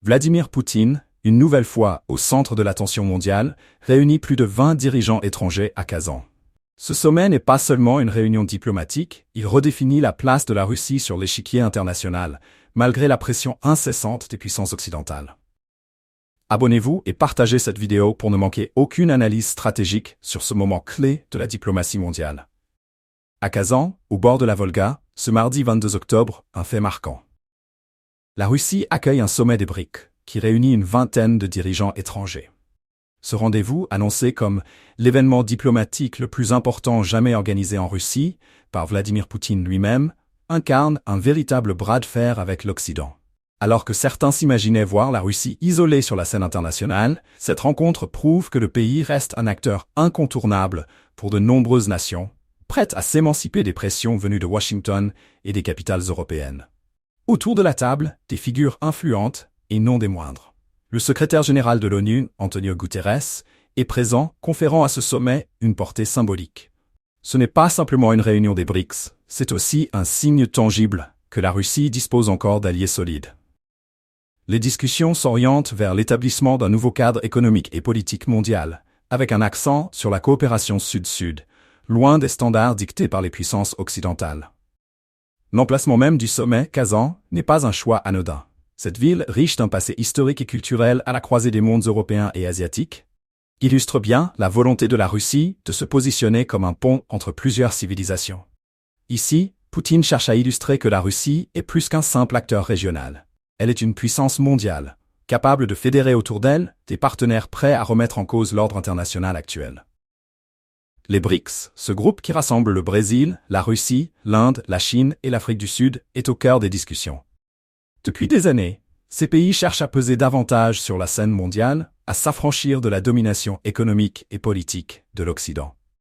Vladimir Poutine, une nouvelle fois au centre de l'attention mondiale, réunit plus de 20 dirigeants étrangers à Kazan. Ce sommet n'est pas seulement une réunion diplomatique, il redéfinit la place de la Russie sur l'échiquier international, malgré la pression incessante des puissances occidentales. Abonnez-vous et partagez cette vidéo pour ne manquer aucune analyse stratégique sur ce moment clé de la diplomatie mondiale. À Kazan, au bord de la Volga, ce mardi 22 octobre, un fait marquant. La Russie accueille un sommet des BRICS, qui réunit une vingtaine de dirigeants étrangers. Ce rendez-vous, annoncé comme l'événement diplomatique le plus important jamais organisé en Russie, par Vladimir Poutine lui-même, incarne un véritable bras de fer avec l'Occident. Alors que certains s'imaginaient voir la Russie isolée sur la scène internationale, cette rencontre prouve que le pays reste un acteur incontournable pour de nombreuses nations, prêtes à s'émanciper des pressions venues de Washington et des capitales européennes. Autour de la table, des figures influentes et non des moindres. Le secrétaire général de l'ONU, Antonio Guterres, est présent, conférant à ce sommet une portée symbolique. Ce n'est pas simplement une réunion des BRICS, c'est aussi un signe tangible que la Russie dispose encore d'alliés solides. Les discussions s'orientent vers l'établissement d'un nouveau cadre économique et politique mondial, avec un accent sur la coopération sud-sud, loin des standards dictés par les puissances occidentales. L'emplacement même du sommet, Kazan, n'est pas un choix anodin. Cette ville, riche d'un passé historique et culturel à la croisée des mondes européens et asiatiques, illustre bien la volonté de la Russie de se positionner comme un pont entre plusieurs civilisations. Ici, Poutine cherche à illustrer que la Russie est plus qu'un simple acteur régional. Elle est une puissance mondiale, capable de fédérer autour d'elle des partenaires prêts à remettre en cause l'ordre international actuel. Les BRICS, ce groupe qui rassemble le Brésil, la Russie, l'Inde, la Chine et l'Afrique du Sud, est au cœur des discussions. Depuis des années, ces pays cherchent à peser davantage sur la scène mondiale, à s'affranchir de la domination économique et politique de l'Occident.